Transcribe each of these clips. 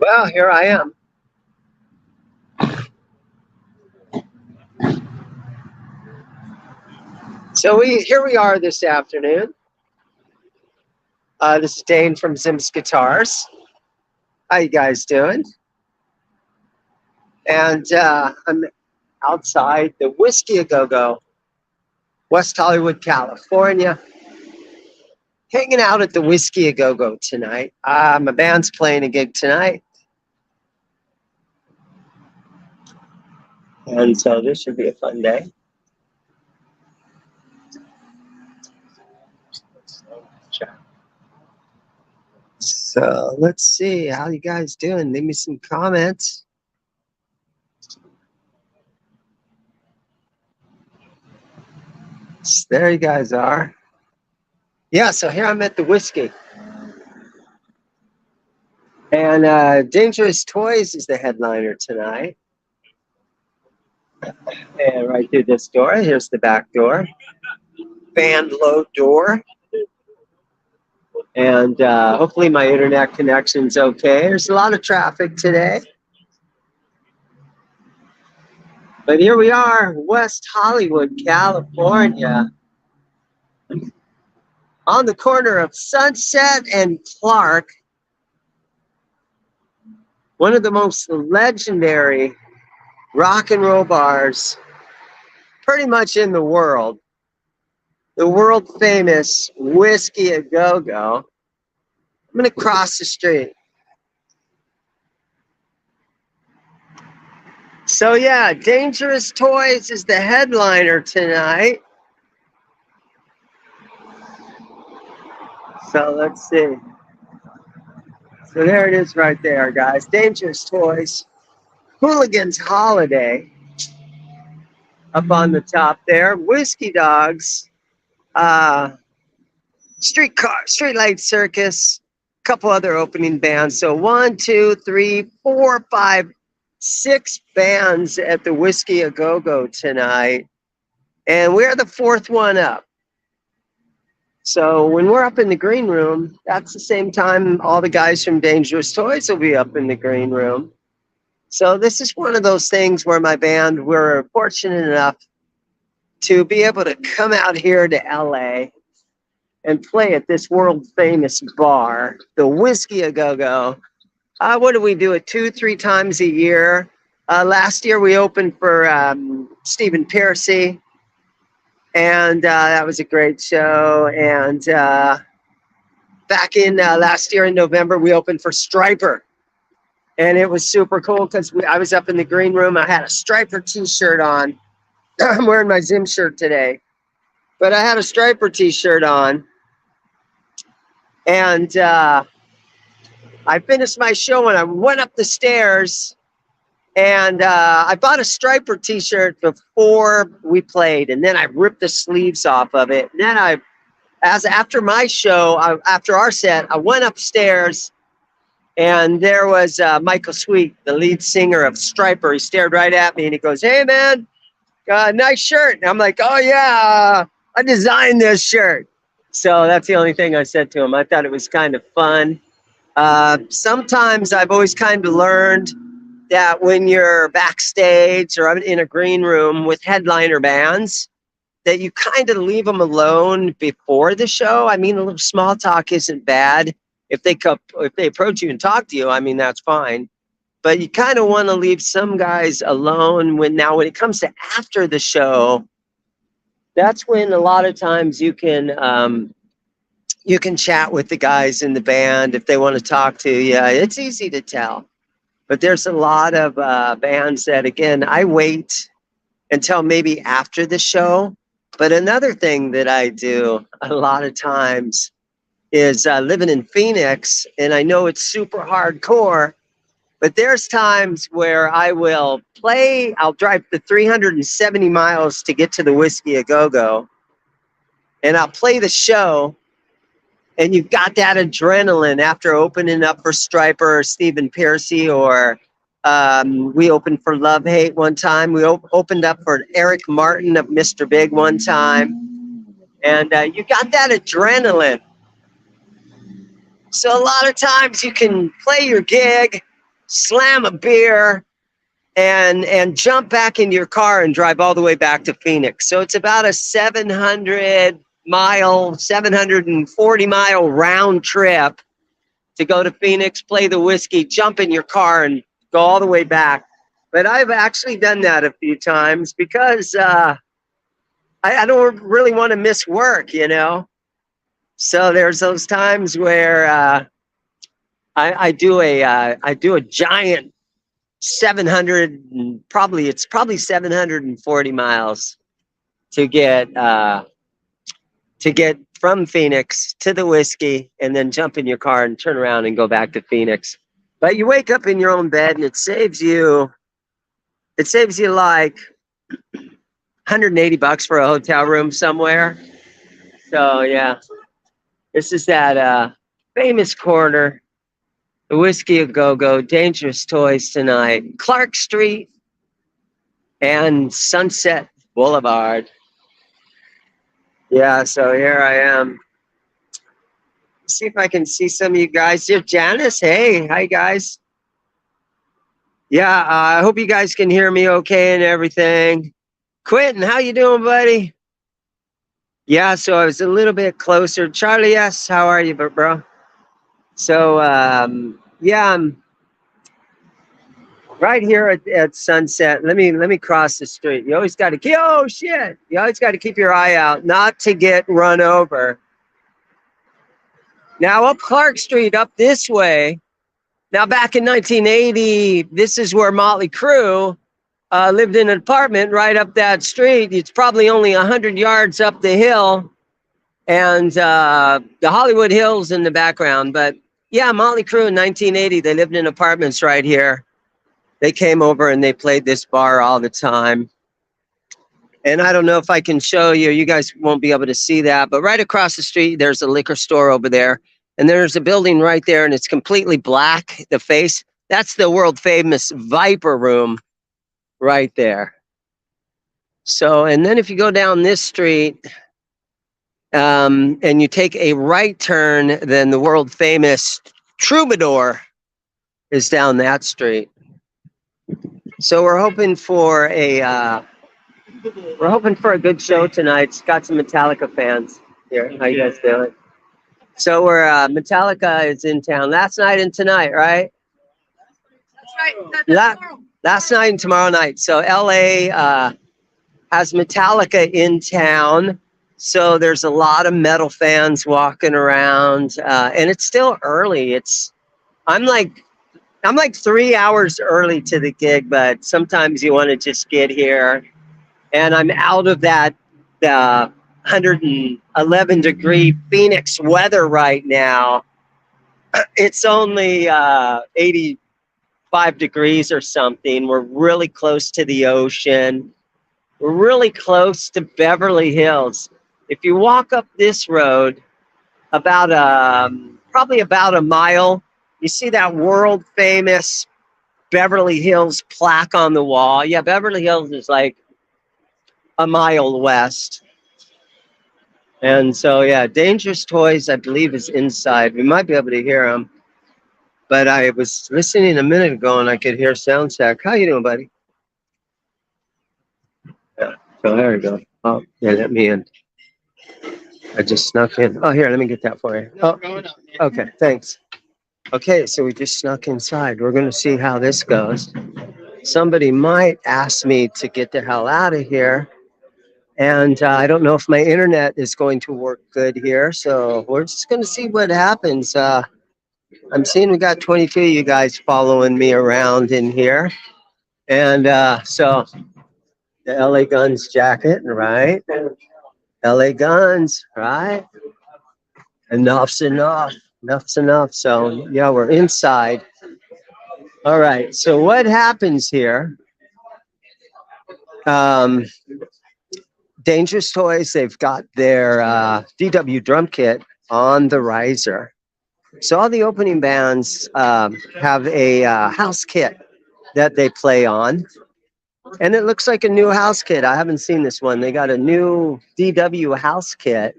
Well, here I am. So here we are this afternoon. This is Dane from ZIMM'S Guitars. How you guys doing? And I'm outside the Whisky A Go-Go, West Hollywood, California. Hanging out at the Whisky A Go-Go tonight. My band's playing a gig tonight. And so this should be a fun day. So let's see how you guys doing. Leave me some comments. So there you guys are. Yeah, so here I'm at the Whisky. And Dangerous Toys is the headliner tonight. And right through this door, here's the back door. Band load door. And hopefully my internet connection's okay. There's a lot of traffic today. But here we are, West Hollywood, California. On the corner of Sunset and Clark. One of the most legendary rock and roll bars pretty much in the world. The world famous Whisky A Go-Go. I'm going to cross the street. So yeah, Dangerous Toys is the headliner tonight. So let's see. So there it is right there, guys. Dangerous Toys. Hooligan's Holiday. Up on the top there. Whiskey Dogs. Streetlight Circus. A couple other opening bands. So 1, 2, 3, 4, 5, 6 bands at the Whisky A Go-Go tonight. And we're the 4th one up. So when we're up in the green room, that's the same time all the guys from Dangerous Toys will be up in the green room. So this is one of those things where my band, we're fortunate enough to be able to come out here to LA and play at this world famous bar, the Whisky A Go-Go. What do we do it 2-3 times a year? Last year we opened for Stephen Piercy. And that was a great show. And back in last year in November, we opened for Striper. And it was super cool because I was up in the green room. I had a Striper t-shirt on. I'm wearing my ZIMM'S shirt today. But I had a Striper t-shirt on. And I finished my show and I went up the stairs. And I bought a Striper t-shirt before we played, and then I ripped the sleeves off of it. And then after my show, after our set, I went upstairs, and there was Michael Sweet, the lead singer of Striper. He stared right at me, and he goes, "Hey, man, nice shirt." And I'm like, "Oh, yeah, I designed this shirt." So that's the only thing I said to him. I thought it was kind of fun. Sometimes I've always kind of learned that when you're backstage or in a green room with headliner bands, that you kind of leave them alone before the show. I mean, a little small talk isn't bad. If they approach you and talk to you, I mean, that's fine. But you kind of want to leave some guys alone when it comes to after the show, that's when a lot of times you can chat with the guys in the band if they want to talk to you. It's easy to tell. But there's a lot of bands that, again, I wait until maybe after the show. But another thing that I do a lot of times is living in Phoenix, and I know it's super hardcore, but there's times where I will play. I'll drive the 370 miles to get to the Whisky A Go-Go, and I'll play the show. And you've got that adrenaline after opening up for Striper or Stephen Piercy, or we opened for Love Hate one time. We opened up for Eric Martin of Mr. Big one time. And you got that adrenaline. So a lot of times you can play your gig slam a beer, and jump back into your car and drive all the way back to Phoenix. So it's about a 740 mile round trip to go to Phoenix, play the Whisky, jump in your car, and go all the way back. But I've actually done that a few times because I don't really want to miss work, you know. So there's those times where I do a giant 700, it's probably 740 miles to get from Phoenix to the Whisky, and then jump in your car and turn around and go back to Phoenix. But you wake up in your own bed, and it saves you like $180 for a hotel room somewhere. So yeah, this is that famous corner, the Whisky A Go-Go, Dangerous Toys tonight, Clark Street and Sunset Boulevard. Yeah, so here I am. Let's see if I can see some of you guys here. Janice, hey, hi guys. Yeah, I hope you guys can hear me okay and everything. Quentin, how you doing, buddy? Yeah, so I was a little bit closer. Charlie, yes, how are you, bro? So, yeah, I'm right here at Sunset. Let me cross the street. You always got to keep, oh shit! You always got to keep your eye out, not to get run over. Now up Clark Street, up this way. Now back in 1980, this is where Motley Crue lived in an apartment right up that street. It's probably only 100 yards up the hill, and the Hollywood Hills in the background. But yeah, Motley Crue in 1980, they lived in apartments right here. They came over and they played this bar all the time. And I don't know if I can show you. You guys won't be able to see that. But right across the street, there's a liquor store over there. And there's a building right there, and it's completely black, the face. That's the world famous Viper Room right there. So, and then if you go down this street and you take a right turn, then the world famous Troubadour is down that street. So we're hoping for a good show tonight. It's got some Metallica fans here. How you guys doing? So we're Metallica is in town last night and tonight, right? That's right. Last night and tomorrow night. So LA has Metallica in town. So there's a lot of metal fans walking around, and it's still early. I'm like 3 hours early to the gig, but sometimes you want to just get here. And I'm out of that 111 degree Phoenix weather right now. It's only 85 degrees or something. We're really close to the ocean. We're really close to Beverly Hills. If you walk up this road probably about a mile, you see that world famous Beverly Hills plaque on the wall. Yeah, Beverly Hills is like a mile west. And so, yeah, Dangerous Toys, I believe, is inside. We might be able to hear them. But I was listening a minute ago, and I could hear sound check. How you doing, buddy? Yeah, so there we go. Oh, yeah, let me in. I just snuck in. Oh, here, let me get that for you. Oh, okay, thanks. Okay, so we just snuck inside. We're going to see how this goes. Somebody might ask me to get the hell out of here. And I don't know if my internet is going to work good here. So we're just going to see what happens. I'm seeing we got 22 of you guys following me around in here. And so the LA Guns jacket, right? LA Guns, right? Enough's enough. Enough's enough. So, yeah, we're inside. All right. So what happens here? Dangerous Toys, they've got their DW drum kit on the riser. So all the opening bands have a house kit that they play on. And it looks like a new house kit. I haven't seen this one. They got a new DW house kit.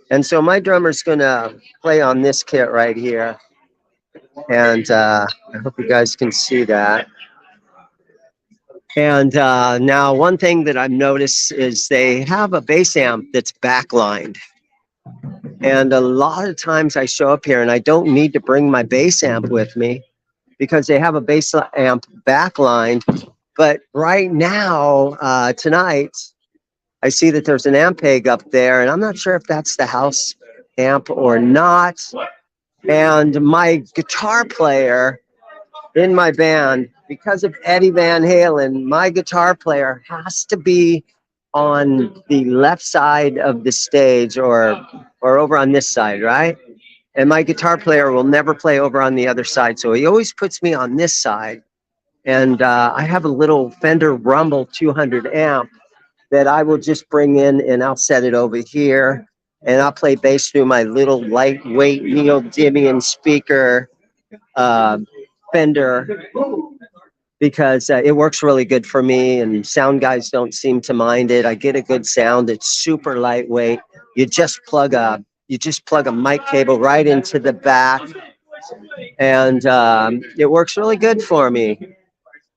And so my drummer's going to play on this kit right here. And I hope you guys can see that. And now one thing that I've noticed is they have a bass amp that's backlined. And a lot of times I show up here and I don't need to bring my bass amp with me because they have a bass amp backlined. But right now, tonight, I see that there's an Ampeg up there, and I'm not sure if that's the house amp or not. And my guitar player in my band, because of Eddie Van Halen, my guitar player has to be on the left side of the stage or over on this side, right? And my guitar player will never play over on the other side. So he always puts me on this side. And I have a little Fender Rumble 200 amp that I will just bring in and I'll set it over here. And I'll play bass through my little lightweight neodymium speaker Fender because it works really good for me and sound guys don't seem to mind it. I get a good sound. It's super lightweight. You just plug a mic cable right into the back and it works really good for me.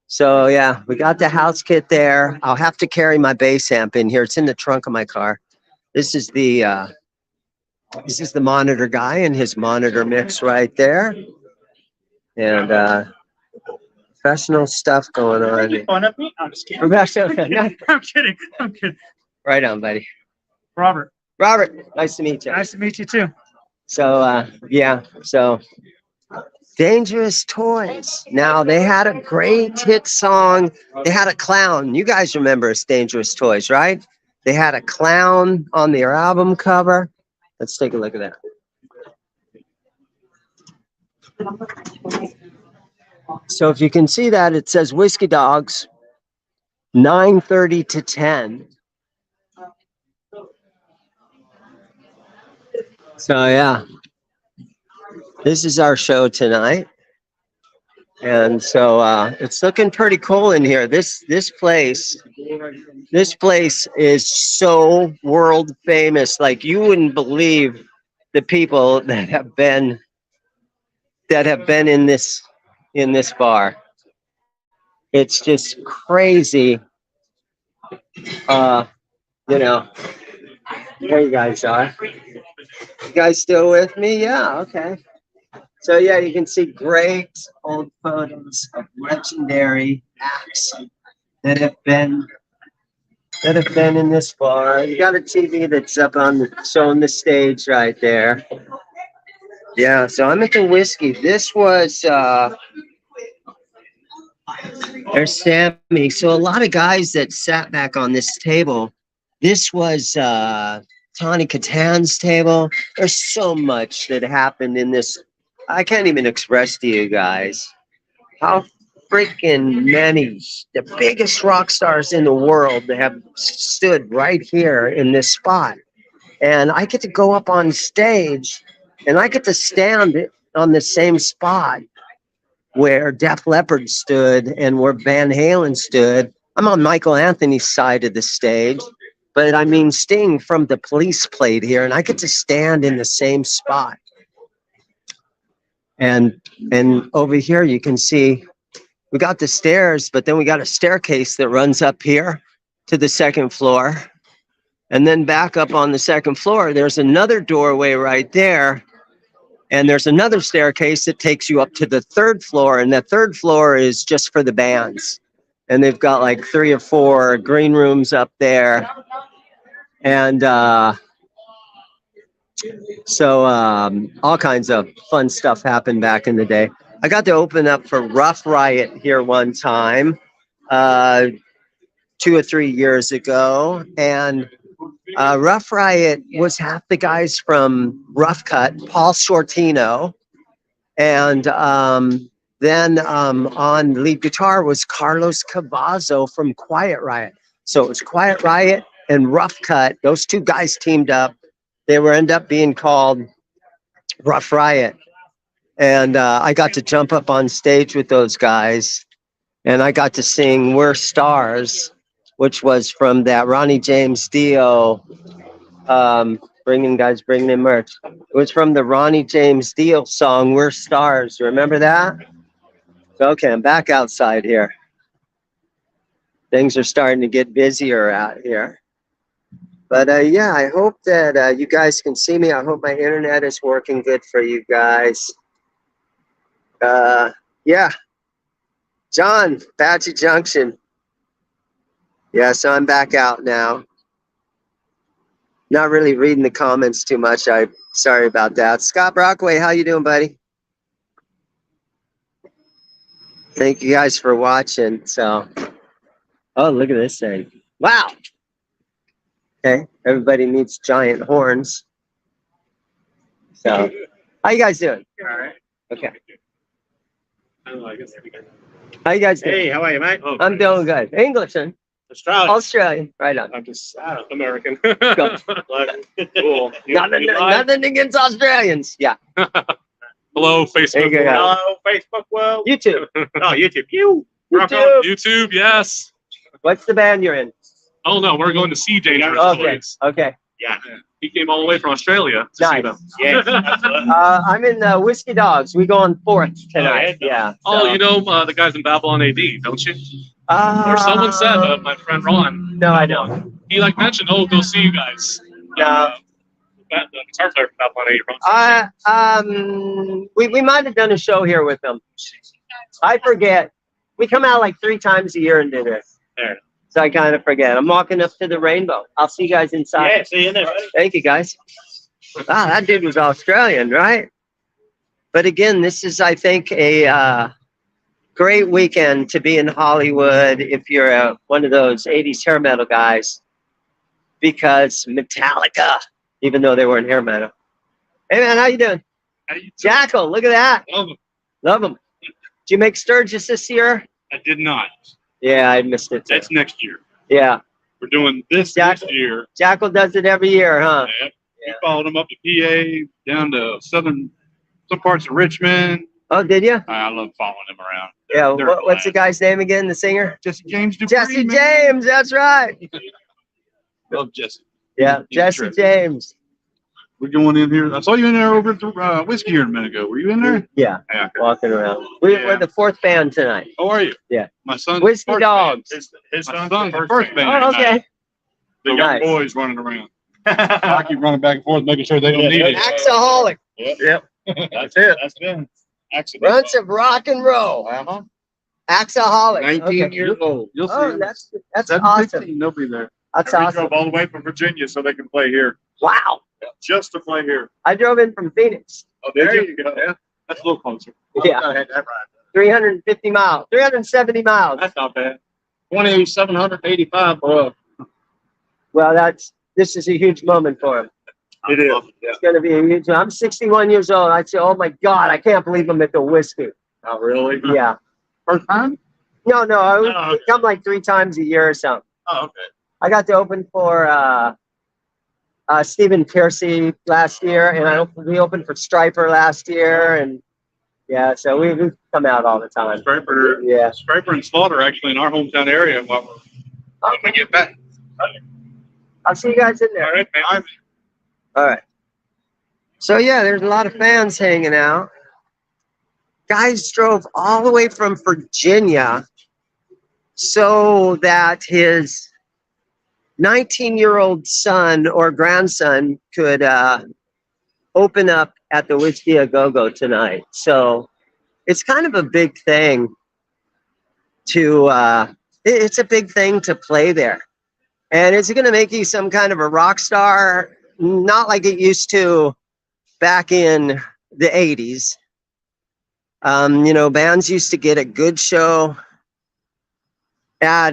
So yeah, we got the house kit there. I'll have to carry my bass amp in here. It's in the trunk of my car. This is the monitor guy and his monitor mix right there. And professional stuff going on. Making fun of me? I'm just kidding. I'm kidding. I'm kidding. Right on, buddy. Robert, nice to meet you. nice to meet you too. So yeah, so Dangerous Toys. Now they had a great hit song. They had a clown. You guys remember it's Dangerous Toys, right? They had a clown on their album cover. Let's take a look at that. So if you can see that, it says Whiskey Dogs, 9:30 to 10. So yeah, this is our show tonight. And so it's looking pretty cool in here. This place is so world famous. Like you wouldn't believe the people that have been in this bar. It's just crazy. There you guys are. You guys still with me? Yeah, okay. So yeah, you can see great old photos of legendary acts that have been in this bar. You got a TV that's up showing the stage right there. Yeah, so I'm at the Whisky. This was there's Sammy. So a lot of guys that sat back on this table. This was Tawny Catan's table. There's so much that happened in this. I can't even express to you guys how freaking many, the biggest rock stars in the world have stood right here in this spot. And I get to go up on stage and I get to stand on the same spot where Def Leppard stood and where Van Halen stood. I'm on Michael Anthony's side of the stage, but I mean Sting from The Police played here and I get to stand in the same spot. And over here you can see we got the stairs, but then we got a staircase that runs up here to the second floor. And then back up on the second floor, there's another doorway right there. And there's another staircase that takes you up to the third floor. And that third floor is just for the bands. And they've got like 3 or 4 green rooms up there. And so all kinds of fun stuff happened back in the day. I got to open up for Rough Riot here one time, 2 or 3 years ago. And Rough Riot was half the guys from Rough Cut, Paul Shortino. And then on lead guitar was Carlos Cavazo from Quiet Riot. So it was Quiet Riot and Rough Cut. Those 2 guys teamed up. They were end up being called Rough Riot. And I got to jump up on stage with those guys. And I got to sing We're Stars, which was from that Ronnie James Dio bringing in merch. It was from the Ronnie James Dio song, We're Stars. Remember that? Okay, I'm back outside here. Things are starting to get busier out here. But yeah, I hope that you guys can see me. I hope my internet is working good for you guys. Yeah. John, Apache Junction. Yeah, so I'm back out now. Not really reading the comments too much. I'm sorry about that. Scott Brockway, how you doing, buddy? Thank you guys for watching. So, oh, look at this thing. Wow. Okay, everybody needs giant horns. So, how you guys doing? All right. Okay. I guess How you guys doing? hey, how are you, mate? I'm doing good. English, and Australia. Australian. Right on. I'm just American. Go. Cool. Nothing against Australians. Yeah. Hello, There Facebook you go. world. Hello, Facebook world. YouTube. Oh, YouTube. You. Rock on. YouTube. YouTube, yes. What's the band you're in? Oh no, we're going to see Dangerous Okay. Toys. Okay. Yeah. He came all the way from Australia to see Nice. them. Yes. Absolutely. I'm in Whiskey Dogs. We go on 4th tonight. Oh, yeah. Oh, so- you know the guys in Babylon AD, don't you? Or someone said, my friend Ron. No, I don't. He like mentioned, oh, go see you guys. No. The guitar player from Babylon AD. Ron. We might have done a show here with them. I forget. We come out like 3 times a year and do this. There. So I kind of forget. I'm walking up to the rainbow. I'll see you guys inside. Yeah, see you in there, buddy. Thank you, guys. Wow, that dude was Australian, right? But again, this is, I think, a great weekend to be in Hollywood if you're one of those 80s hair metal guys. Because Metallica, even though they weren't hair metal. Hey, man, how you doing? How you doing? Jackal, look at that. Love 'em. Love them. Did you make Sturgis this year? I did not. Yeah, I missed it. Too. That's next year. Yeah, We're doing this Jackal. this year. Jackal does it every year, huh? Yep. Yeah. We followed them up to PA, down to some parts of Richmond. Oh, did you? I love following them around. Yeah. They're What's the glad. guy's name again? The singer? Jesse James Dupree. Jesse man. James. That's right. Love Jesse. Yeah, He's Jesse terrific. James. We're going in here. I saw you in there over at the Whisky here a minute ago. Were you in there? Yeah, Yeah. walking around. We're the 4th band tonight. How are you? Yeah. My son's Whiskey first Dogs. band. His My son's son's the the first band. Oh, okay. The young Nice. boys running around. I keep running back and forth, making sure they don't need it. Axaholic. Yep. That's it. That's been accident. Runts of rock and roll. Uh-huh. Axaholic. 19 Okay. years old. You'll see. Oh, him. that's 7, awesome. 16, they'll be there. That's We awesome. drove all the way from Virginia so they can play here. Wow. Just to play here. I drove in from Phoenix. Oh, There did you go. Yeah. That's a little closer. Yeah. I had that right. 350 miles. 370 miles. That's not bad. 2,785 for us. Well, this is a huge moment for him. It is. It's going to be a huge. I'm 61 years old. I'd say, oh my God, I can't believe I'm at the Whiskey. Oh, really? Yeah. First time? No, I would Oh, okay. come like 3 times a year or something. Oh, okay. I got to open for Stephen Piercy last year, and we opened for Striper last year, and yeah, so we come out all the time. Striper, Yeah. Striper and Slaughter actually in our hometown area when we get back. I'll see you guys in there. All right, man. All right. So yeah, there's a lot of fans hanging out. Guys drove all the way from Virginia so that his 19-year-old son or grandson could open up at the Whisky A Go-Go tonight. So it's kind of a big thing it's a big thing to play there. And it's going to make you some kind of a rock star, not like it used to back in the 80s. Bands used to get a good show at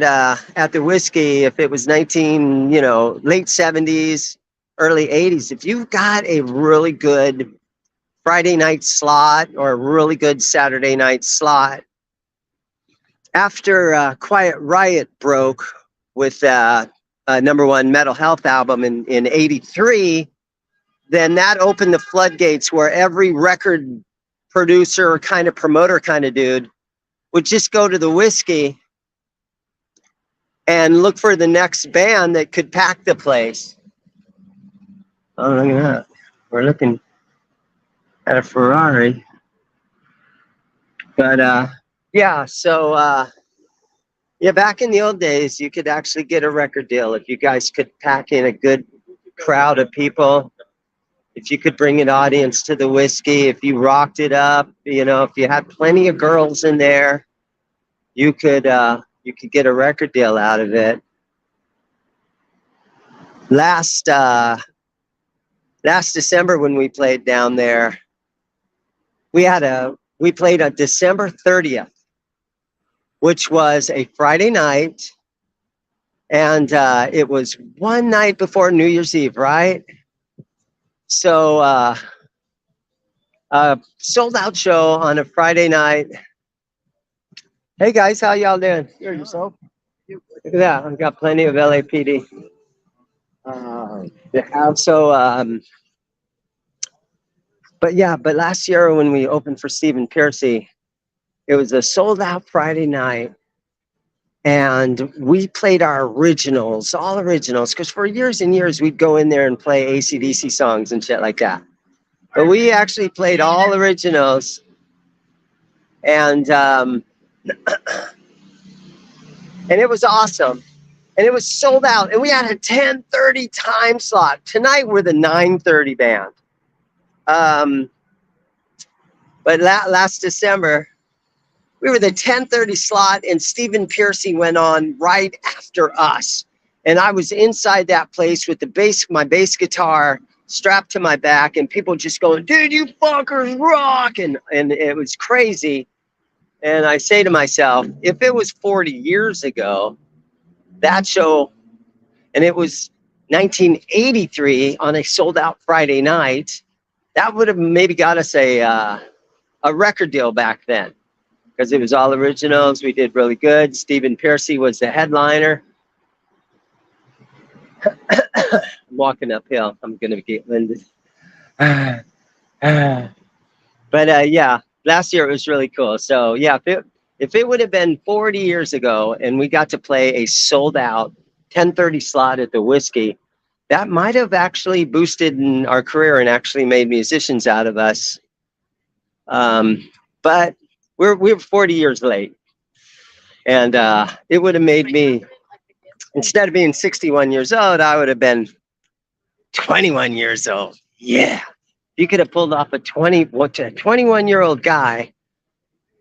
the Whisky if it was late 70s, early 80s. If you've got a really good Friday night slot or a really good Saturday night slot, after Quiet Riot broke with #1 Metal Health album in 83, then that opened the floodgates where every record producer kind of promoter kind of dude would just go to the Whisky and look for the next band that could pack the place. Oh, look at that. We're looking at a Ferrari. But yeah, so yeah, back in the old days, you could actually get a record deal if you guys could pack in a good crowd of people. If you could bring an audience to the whiskey, if you rocked it up, you know, if you had plenty of girls in there, you could get a record deal out of it. Last December when we played down there, we played on December 30th, which was a Friday night, and it was one night before New Year's Eve, right? So sold out show on a Friday night. Hey guys, how y'all doing? Here, yourself. Look at that, I've got plenty of LAPD. So but last year when we opened for Stephen Piercy, it was a sold out Friday night, and we played our originals, all originals, because for years and years we'd go in there and play AC/DC songs and shit like that. But we actually played all originals, and it was awesome. And it was sold out, and we had a 10:30 time slot. Tonight we're the 9:30 band. But last December, we were the 10:30 slot, and Stephen Piercy went on right after us. And I was inside that place with my bass guitar strapped to my back, and people just going, dude, you fuckers rock. And it was crazy. And I say to myself, if it was 40 years ago, that show, and it was 1983 on a sold out Friday night, that would have maybe got us a record deal back then, because it was all originals. We did really good. Stephen Piercy was the headliner. I'm walking uphill. I'm gonna get winded. But yeah, last year it was really cool. So yeah, if it would have been 40 years ago and we got to play a sold out 10:30 slot at the Whisky, that might have actually boosted in our career and actually made musicians out of us. But we're 40 years late, and it would have made me, instead of being 61 years old, I would have been 21 years old. Yeah, you could have pulled off a 21-year-old guy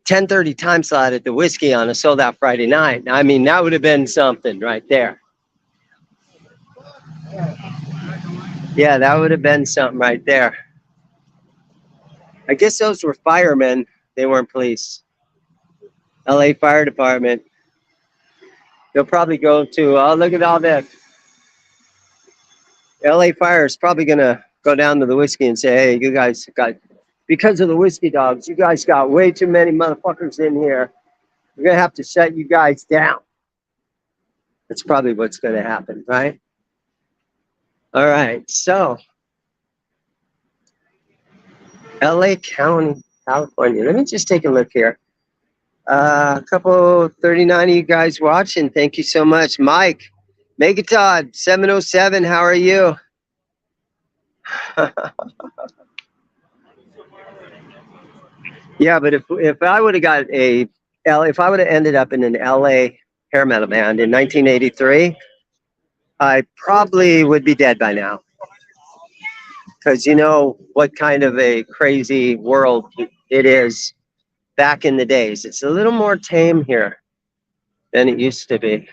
10:30 time slot at the Whisky on a sold out Friday night. I mean, that would have been something right there. Yeah, that would have been something right there. I guess those were firemen. They weren't police. LA Fire Department. They'll probably go to, oh, look at all this. LA Fire is probably going to go down to the Whisky and say, hey, you guys got, because of the Whiskey Dogs, you guys got way too many motherfuckers in here. We're going to have to shut you guys down. That's probably what's going to happen, right? All right, so LA County, California. Let me just take a look here. A couple 39 of you guys watching. Thank you so much. Mike, Megatod, 707, how are you? Yeah, but if I would have got if I would have ended up in an LA hair metal band in 1983, I probably would be dead by now. Because you know what kind of a crazy world it is back in the days. It's a little more tame here than it used to be.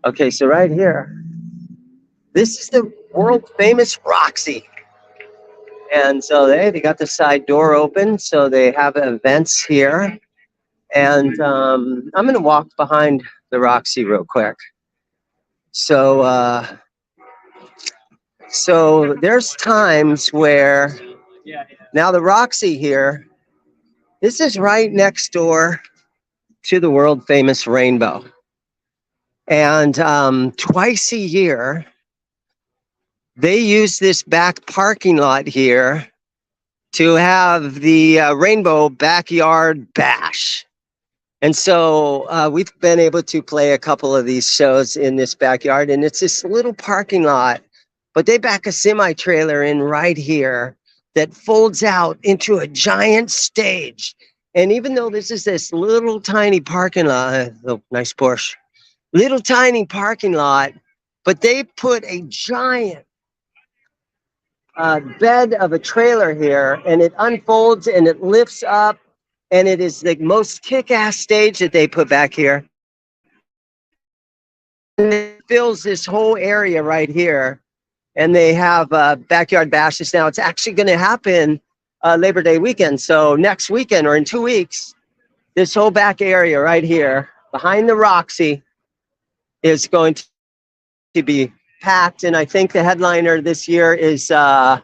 Okay, so right here, this is the world famous Roxy. And so they got the side door open, so they have events here. And I'm going to walk behind the Roxy real quick. So there's times where, now the Roxy here, this is right next door to the world famous Rainbow. And twice a year, they use this back parking lot here to have the Rainbow Backyard Bash. And so we've been able to play a couple of these shows in this backyard, and it's this little parking lot but they back a semi-trailer in right here that folds out into a giant stage. And even though this is this little tiny parking lot, oh, nice Porsche, little tiny parking lot, but they put a giant bed of a trailer here, and it unfolds and it lifts up, and it is the most kick-ass stage that they put back here. And it fills this whole area right here, and they have backyard bashes now. It's actually going to happen Labor Day weekend, so next weekend or in 2 weeks, this whole back area right here behind the Roxy is going to be packed. And I think the headliner this year is I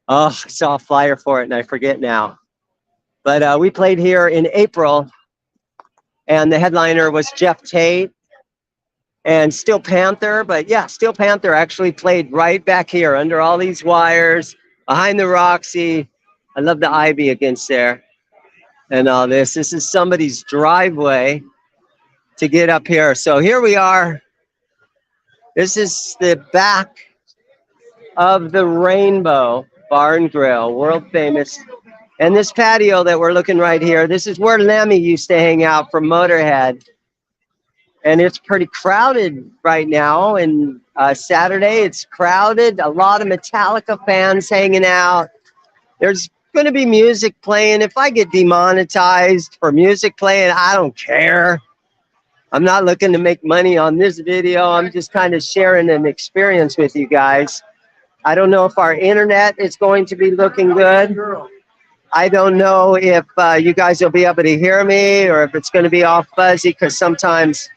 saw a flyer for it and I forget now, but we played here in April, and the headliner was Jeff Tate and Steel Panther. But yeah, Steel Panther actually played right back here under all these wires behind the Roxy. I love the ivy against there and all this. This is somebody's driveway to get up here. So here we are. This is the back of the Rainbow Bar and Grill, world famous. And this patio that we're looking right here, this is where Lemmy used to hang out from Motorhead. And it's pretty crowded right now. And Saturday, it's crowded. A lot of Metallica fans hanging out. There's going to be music playing. If I get demonetized for music playing, I don't care. I'm not looking to make money on this video. I'm just kind of sharing an experience with you guys. I don't know if our internet is going to be looking good. I don't know if you guys will be able to hear me, or if it's going to be all fuzzy, because sometimes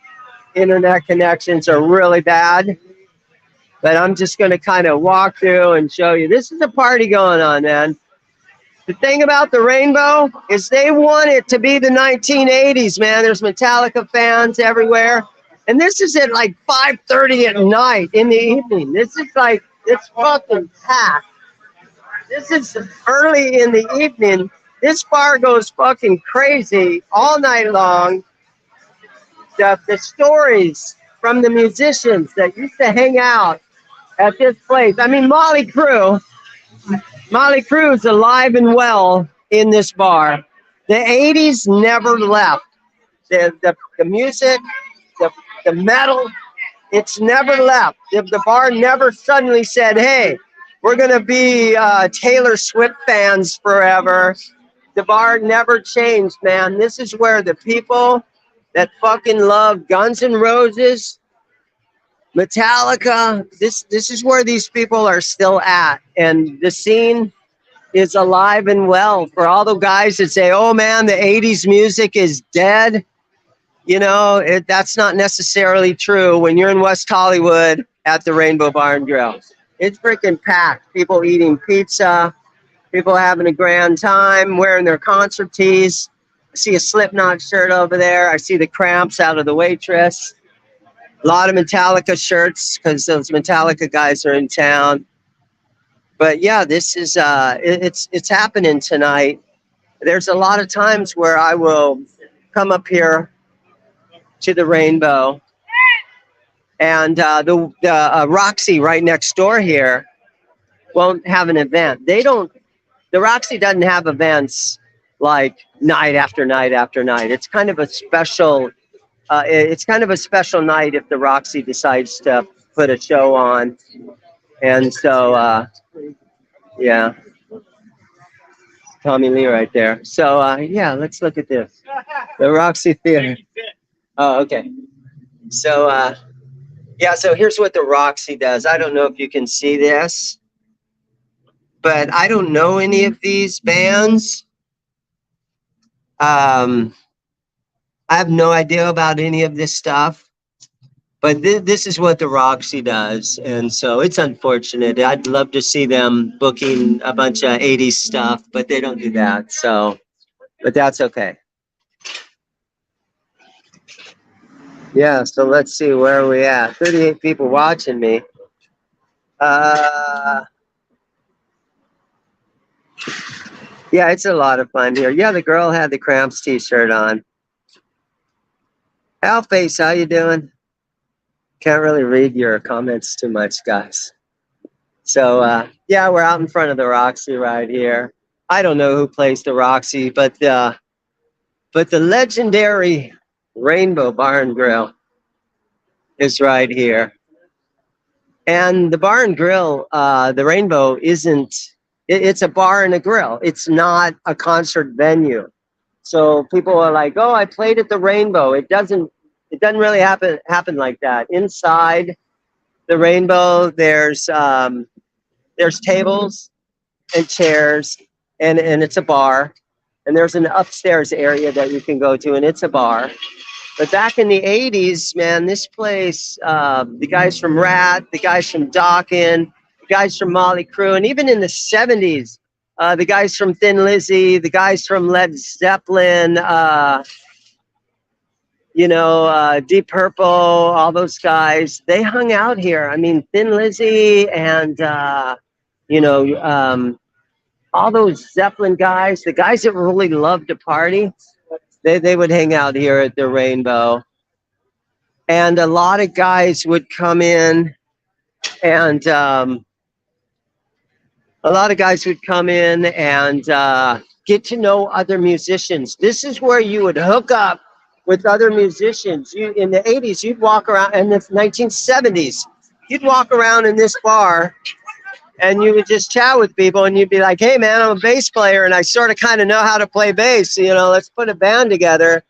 internet connections are really bad. But I'm just going to kind of walk through and show you. This is a party going on, man. The thing about the Rainbow is they want it to be the 1980s, man. There's Metallica fans everywhere. And this is at like 5:30 at night in the evening. This is like, it's fucking packed. This is early in the evening. This bar goes fucking crazy all night long. The stories from the musicians that used to hang out at this place. I mean, Molly Crew is alive and well in this bar. The 80s never left. The music, the metal, it's never left. The bar never suddenly said, hey, we're going to be Taylor Swift fans forever. The bar never changed, man. This is where the people that fucking love Guns N' Roses, Metallica, this is where these people are still at. And the scene is alive and well. For all the guys that say, oh man, the 80s music is dead, you know, that's not necessarily true. When you're in West Hollywood at the Rainbow Bar and Grill, it's freaking packed. People eating pizza, people having a grand time, wearing their concert tees. I see a Slipknot shirt over there. I see the Cramps out of the waitress. A lot of Metallica shirts because those Metallica guys are in town. But yeah, this is it's happening tonight. There's a lot of times where I will come up here to the Rainbow, and the Roxy right next door here won't have an event. The Roxy doesn't have events like night after night after night. It's kind of a special. It's kind of a special night if the Roxy decides to put a show on. And so, yeah, Tommy Lee right there. So, yeah, let's look at this. The Roxy Theater. Oh, okay. So, yeah, so here's what the Roxy does. I don't know if you can see this, but I don't know any of these bands. I have no idea about any of this stuff, but this is what the Roxy does. And so it's unfortunate. I'd love to see them booking a bunch of 80s stuff, but they don't do that. So, but that's okay. Yeah, so let's see, where are we at? 38 people watching me. Yeah, it's a lot of fun here. Yeah, the girl had the Cramps t-shirt on. Alface, how you doing? Can't really read your comments too much, guys. So yeah, we're out in front of the Roxy right here. I don't know who plays the Roxy, but the legendary Rainbow Bar and Grill is right here. And the bar and grill, the Rainbow isn't. It's a bar and a grill. It's not a concert venue. So people are like, "Oh, I played at the Rainbow." It doesn't. It doesn't really happen like that. Inside the Rainbow, there's tables and chairs, and it's a bar. And there's an upstairs area that you can go to, and it's a bar. But back in the 80s, man, this place, the guys from Rat, the guys from Dawkins, the guys from Motley Crue, and even in the 70s, the guys from Thin Lizzy, the guys from Led Zeppelin, Deep Purple, all those guys, they hung out here. I mean, Thin Lizzy and, all those Zeppelin guys, the guys that really loved to party, they would hang out here at the Rainbow. And a lot of guys would come in and get to know other musicians. This is where you would hook up with other musicians. You in the 80s, you'd walk around, and the 1970s, you'd walk around in this bar and you would just chat with people, and you'd be like, "Hey man, I'm a bass player and I sort of kind of know how to play bass. Let's put a band together."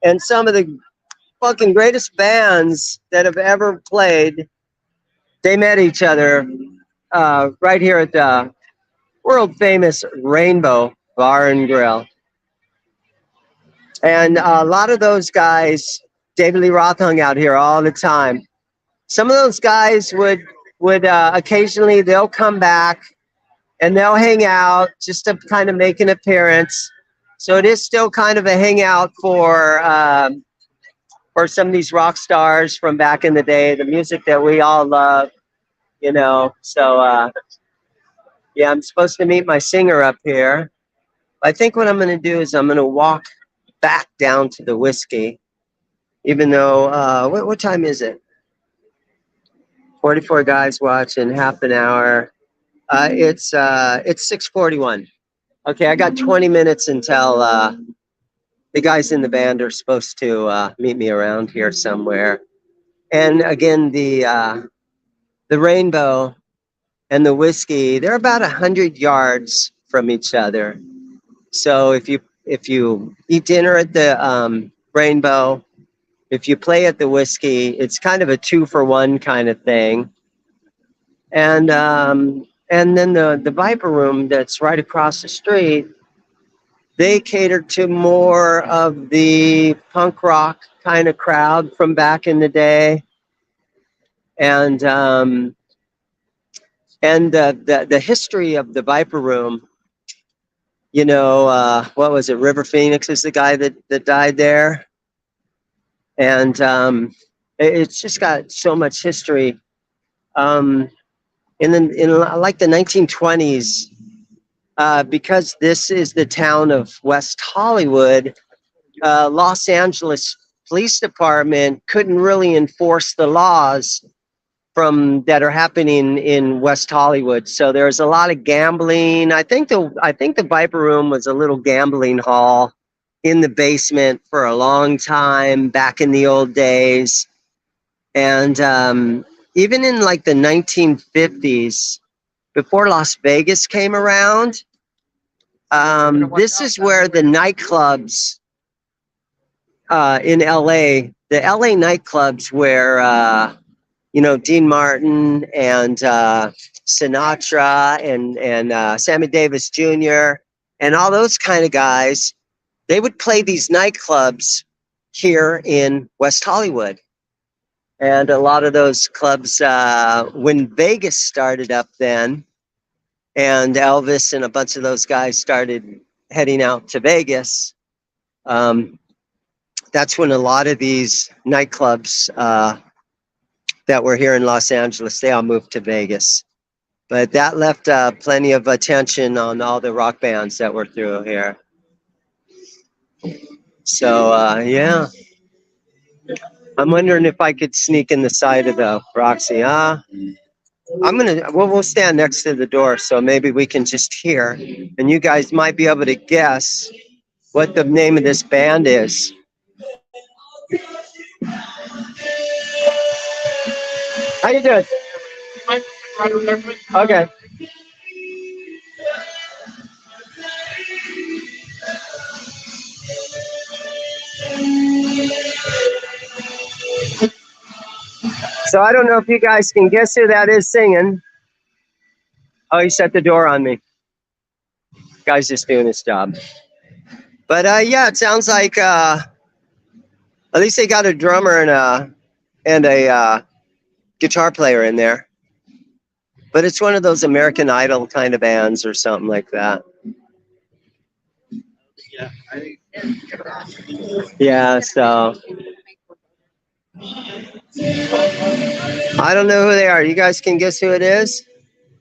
And some of the fucking greatest bands that have ever played, they met each other right here at the world famous Rainbow Bar and Grill. And a lot of those guys, David Lee Roth hung out here all the time. Some of those guys would occasionally, they'll come back and they'll hang out just to kind of make an appearance. So it is still kind of a hangout for some of these rock stars from back in the day, the music that we all love, So, yeah, I'm supposed to meet my singer up here. I think what I'm going to do is I'm going to walk back down to the Whisky, even though, what time is it? 44 guys watching, half an hour. It's 6:41. Okay, I got 20 minutes until the guys in the band are supposed to meet me around here somewhere. And again, the Rainbow and the Whisky, they're about 100 yards from each other. So if you eat dinner at the Rainbow, if you play at the Whisky, it's kind of a 2-for-1 kind of thing. And then the Viper Room that's right across the street, they cater to more of the punk rock kind of crowd from back in the day. And the history of the Viper Room, what was it? River Phoenix is the guy that died there. And it's just got so much history. In like the 1920s, because this is the town of West Hollywood, Los Angeles Police Department couldn't really enforce the laws that are happening in West Hollywood. So there's a lot of gambling. I think the Viper Room was a little gambling hall in the basement for a long time back in the old days. And even in like the 1950s, before Las Vegas came around, this is where the nightclubs in LA, the LA nightclubs where, Dean Martin and Sinatra and Sammy Davis Jr. and all those kind of guys, they would play these nightclubs here in West Hollywood. And a lot of those clubs, when Vegas started up then, and Elvis and a bunch of those guys started heading out to Vegas, that's when a lot of these nightclubs that were here in Los Angeles, they all moved to Vegas. But that left plenty of attention on all the rock bands that were through here. So, yeah. I'm wondering if I could sneak in the side of the Roxy, huh? we'll stand next to the door, so maybe we can just hear, and you guys might be able to guess what the name of this band is. How you doing? Okay. So I don't know if you guys can guess who that is singing. Oh, he shut the door on me. Guy's just doing his job. But yeah, it sounds like at least they got a drummer and a guitar player in there. But it's one of those American Idol kind of bands or something like that. Yeah, so I don't know who they are. You guys can guess who it is?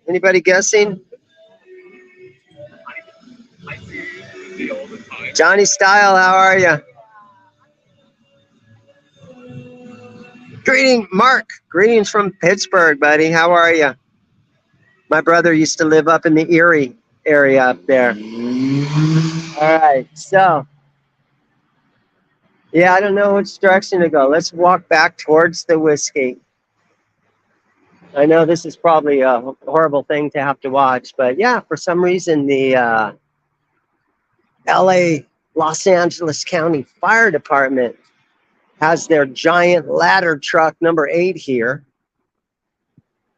Anybody guessing? Johnny Style, how are you? Mark. Greetings from Pittsburgh, buddy. How are you? My brother used to live up in the Erie area up there. All right, so yeah, I don't know which direction to go. Let's walk back towards the Whisky. I know this is probably a horrible thing to have to watch, but yeah, for some reason the LA Los Angeles County Fire Department has their giant ladder truck number 8 here.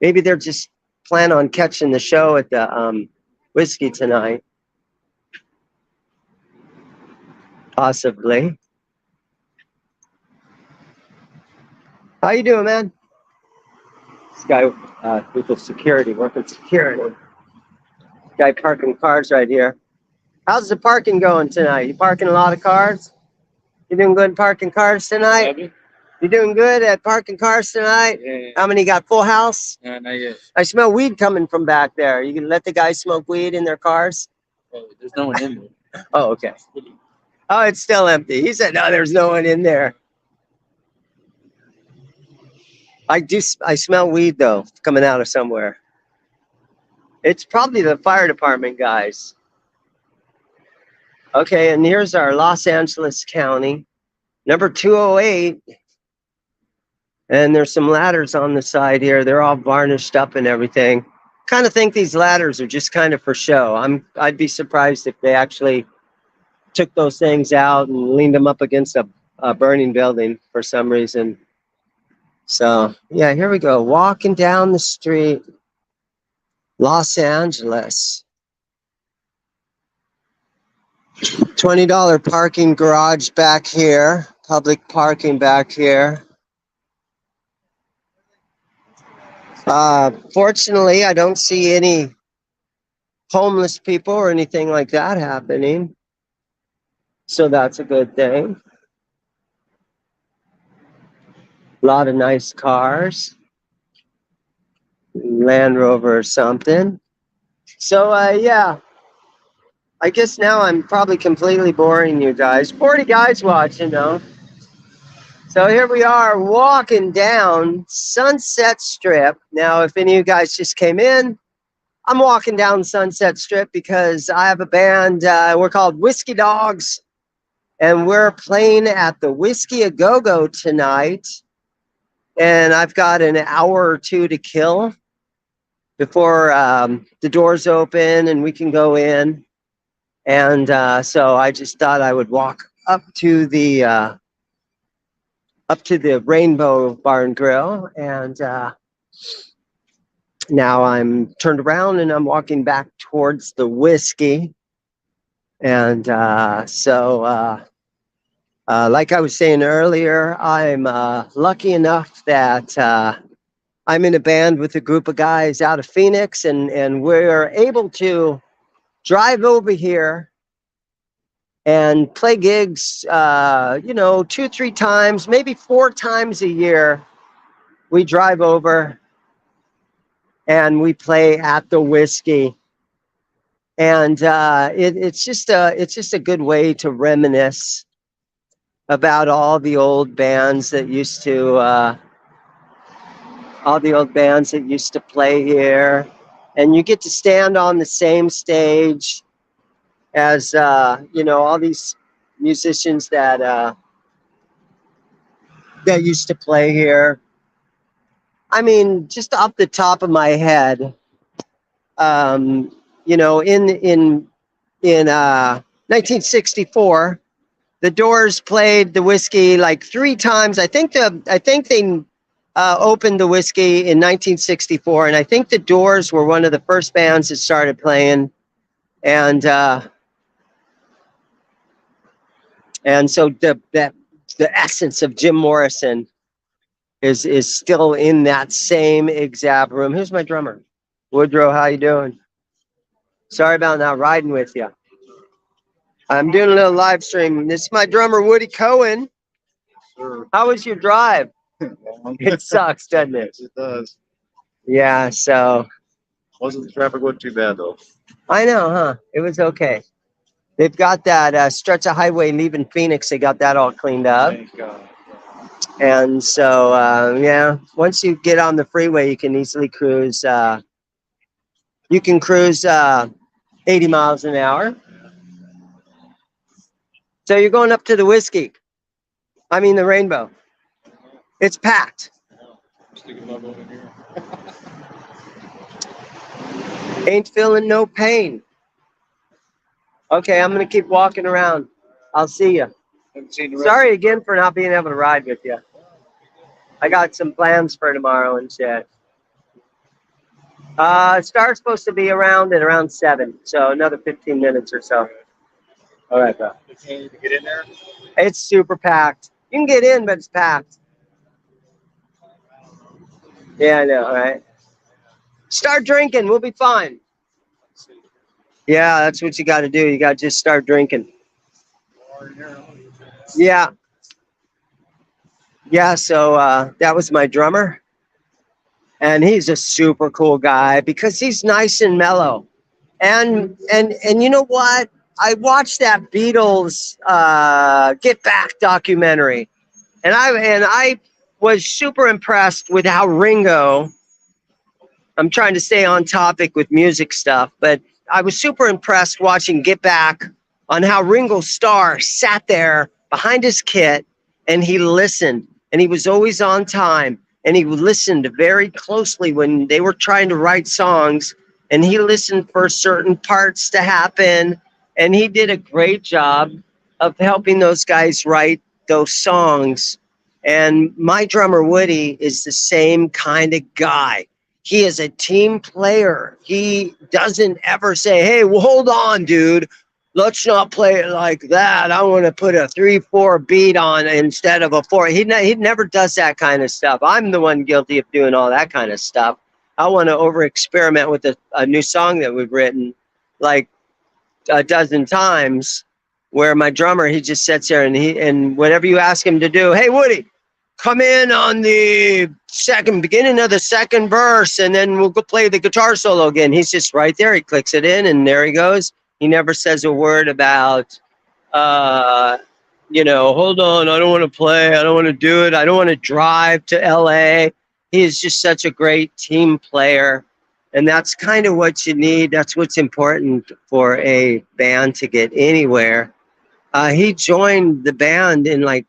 Maybe they're just plan on catching the show at the Whisky tonight. Possibly. How you doing, man? This guy with the security, working security. Guy parking cars right here. How's the parking going tonight? You parking a lot of cars? You doing good parking cars tonight? Maybe. You doing good at parking cars tonight? Yeah. How many got full house? Not yet. I smell weed coming from back there. You can let the guys smoke weed in their cars? Oh, there's no one in there. Oh, okay. Oh, it's still empty. He said, no, there's no one in there. I smell weed, though, coming out of somewhere. It's probably the fire department guys. Okay, and here's our Los Angeles County, number 208. And there's some ladders on the side here. They're all varnished up and everything. Kind of think these ladders are just kind of for show. I'd be surprised if they actually took those things out and leaned them up against a burning building for some reason. So, yeah, here we go. Walking down the street, Los Angeles. $20 parking garage back here. Public parking back here. Fortunately, I don't see any homeless people or anything like that happening. So that's a good thing. A lot of nice cars. Land Rover or something. So, yeah. I guess now I'm probably completely boring you guys. 40 guys watching, though. So here we are walking down Sunset Strip. Now, if any of you guys just came in, I'm walking down Sunset Strip because I have a band. We're called Whiskey Dogs. And we're playing at the Whisky A Go-Go tonight. And I've got an hour or two to kill before the doors open and we can go in. And so I just thought I would walk up to the Rainbow Bar and Grill. And now I'm turned around and I'm walking back towards the Whisky. And so like I was saying earlier, I'm lucky enough that I'm in a band with a group of guys out of Phoenix, and we're able to drive over here and play gigs, 2, 3 times, maybe 4 times a year. We drive over and we play at the Whisky. And it's just a good way to reminisce about all the old bands that used to all the old bands that used to play here. And you get to stand on the same stage as, all these musicians that used to play here. I mean, just off the top of my head, in 1964, the Doors played the Whisky like 3 times. I think they opened the Whisky in 1964, and I think the Doors were one of the first bands that started playing, and so the essence of Jim Morrison is still in that same exact room. Here's my drummer, Woodrow. How you doing? Sorry about not riding with you. I'm doing a little live stream. This is my drummer, Woody Cohen. Sure. How was your drive? It sucks, doesn't it? It does. Yeah, so. The traffic wasn't too bad, though. I know, huh? It was okay. They've got that stretch of highway leaving Phoenix. They got that all cleaned up. Thank God. And so, once you get on the freeway, you can easily cruise. You can cruise 80 miles an hour. So you're going up to the Whisky. I mean, the Rainbow. It's packed. Ain't feeling no pain. Okay, I'm going to keep walking around. I'll see you. Sorry again for not being able to ride with you. I got some plans for tomorrow and shit. Star's supposed to be around 7, so another 15 minutes or so. All right, bro. Can you get in there? It's super packed. You can get in, but it's packed. Yeah, I know, right? Start drinking. We'll be fine. Yeah, that's what you got to do. You got to just start drinking. Yeah. Yeah, so that was my drummer. And he's a super cool guy because he's nice and mellow. And you know what? I watched that Beatles Get Back documentary. And I was super impressed with how Ringo, I'm trying to stay on topic with music stuff, but I was super impressed watching Get Back on how Ringo Starr sat there behind his kit and he listened, and he was always on time, and he listened very closely when they were trying to write songs, and he listened for certain parts to happen, and he did a great job of helping those guys write those songs. And my drummer Woody is the same kind of guy. He is a team player. He doesn't ever say, hey, well, hold on, dude. Let's not play it like that. I want to put a 3/4 beat on instead of a 4. He never does that kind of stuff. I'm the one guilty of doing all that kind of stuff. I want to over-experiment with a new song that we've written like a dozen times, where my drummer, he just sits there and whatever you ask him to do, hey, Woody, come in on the beginning of the second verse, and then we'll go play the guitar solo again. He's just right there. He clicks it in, and there he goes. He never says a word about, hold on, I don't want to play. I don't want to do it. I don't want to drive to LA. He is just such a great team player. And that's kind of what you need. That's what's important for a band to get anywhere. He joined the band in like